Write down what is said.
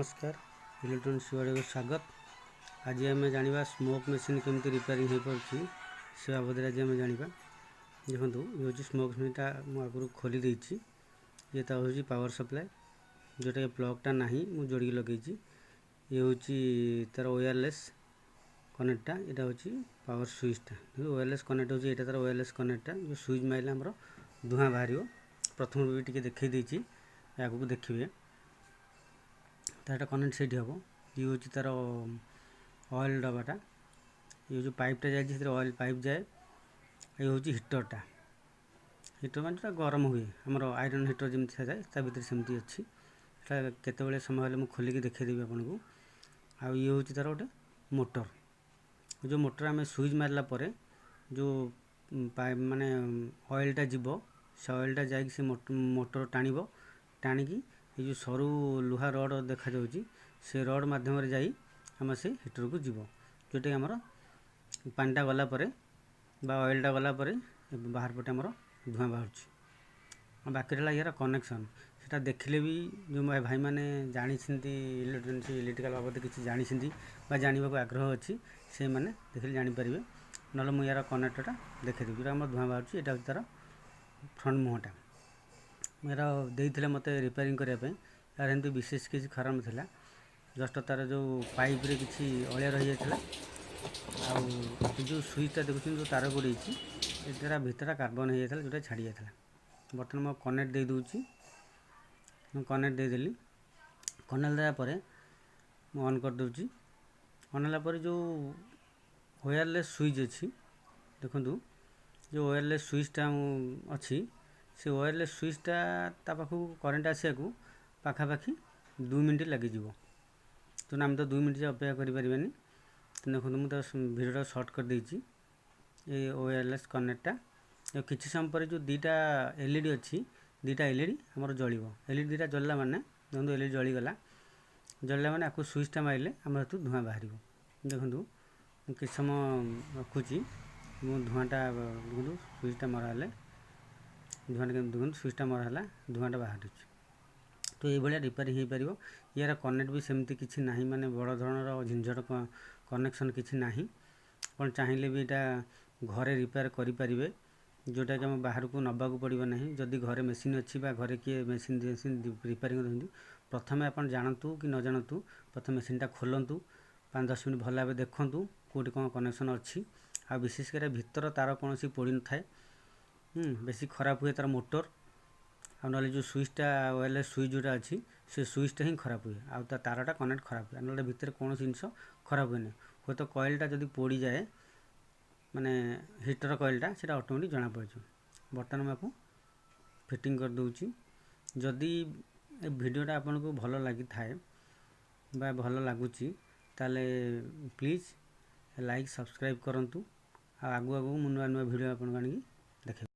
नमस्कार electronics video स्वागत। आज आम जाना स्मोक मेसीन केमती रिपेयरिंग हो पार्टी से बाबद आज आम जाना। देखो ये हूँ स्मोक मेसीनटा मुझे आगुरी खोली देती। ये तो हूँ पावर सप्लाई जोटा प्लगटा ना मुझे जोड़ी लगे। ये हूँ तार वायरलेस कनेक्टा। यहाँ हूँ पावर स्विचटा वायरलेस कनेक्ट होती है। तार वायरलेस कनेक्टा जो स्विच मारे आमर धूआं बाहर। प्रथम भी टी देखी देती आगू देखिए तार कनेक्ट से हम। ये हूँ तार ऑयल डबाटा। ये जो पाइपटा जाए ऑयल पाइप जाए। ये हूँ हिटरटा। हिटर मान जो गरम हुए आमर आयरन हिटर जमी जाए भर सेमती अच्छी केत समय हेल्ले मुझे खोलिक देखीदेवी आपन को। ये हूँ तार गोटे मोटर। जो मोटर आम स्विच मारला जो पाइप माने ऑयलटा जीव से ऑयलटा जाए मोटर टाणब टाणिकी ये जो सरू लुहा रड देखा जाउची से रड माध्यम जाई आम से हिटर को जीव जोटा आमर पानीटा गला बा ऑयलटा गला बाहर पटे आमर धूआं बाहर। बाकी रहा यार कनेक्शन सेटा देखले भी जो भाई मैंने जानी इलेक्ट्रिकल बाबद किसी जानी जानवा आग्रह अच्छी से मैंने देखिए जानीपारे ना मुझे यार कनेक्टरटा देखेदेवी जो आम धूआं बाहर। यहाँ हूँ तार फ्रंट मुहटा मेरा देते मत रिपेयरिंग करने यार एमती विशेष किसी खराब नाला जस्ट तार जो पाइप रे किसी अलिया रही जाता जो स्विचटा देखुं जो तार गुड़ी तार भितर कार्बन हो जाता जोटा छाड़ी जाता। बर्तमान मैं कनेक्ट दे दूची कनेक्ट देदेली कनेक्ट देलापर मैं ऑन कर दूची। ऑन होगा जो वायरलेस स्विच अच्छी देखु जो वायरलेस स्विचटा अच्छी से वायरलेस स्विचटा पाखु करेन्ट आसा को पाखापाखि 2 मिनट लगे। तो आम तो 2 मिनट अपेक्षा करें। तो देखो मुझे भिडियो सर्ट कर देती ये वायरलेस कनेक्टटा। किसी समय पर जो दीटा एलईडी अच्छी दीटा एलईडी आमर जल एलईडी दीटा जल्ला मैंने देखो एलईडी जलीगला जल्ला मैंने आपको स्विचटा मारे आम हेतु धूआं बाहर। देखो किसी समय रखुची धूआंटा देखो स्विचटा मराले धूआंटा देखो स्विचटा मराला धूआंटा बाहर। तो ये रिपेयरिंग हो पार। यार कनेक्ट भी सेमती किसी ना माने बड़ धरण झंझट कनेक्शन किसी ना आप चाहिए भी यहाँ घरे रिपेयर करें जोटा कि आम बाहर को नबाक पड़ो ना। जदि घरे मेसीन अच्छी घरे किए मेसीन रिपेयरिंग करते प्रथम आप जानतु कि न जानतु प्रथम मेसीनटा खोलतु 5-10 मिनट भल भाव देखूँ कौटी कौन कनेक्शन अच्छी आ विशेषकर भितर तार कौन सी पड़ी न थाए बेसी खराब हुए तार मोटर आ ना जो स्विचटा वायरलेस स्विच जोटा अच्छी से स्विचटा ही खराब हुए आ तारटा कनेक्ट खराब हुए ना भितर कौन जिनस खराब हुए ना हे तो कॉइलटा जब पोड़ी जाए माने हिटर कॉइलटा से ऑटोमेटिक जना पड़। बर्तमान मैं आपको फिटिंग कर दूची। जदि वीडियोटा आपन को भल लगी थाए बा भल लगुच ताले प्लीज़ लाइक सब्सक्राइब करंतु। आगु आगु नुआ नुआ वीडियो आपन आनी देखे।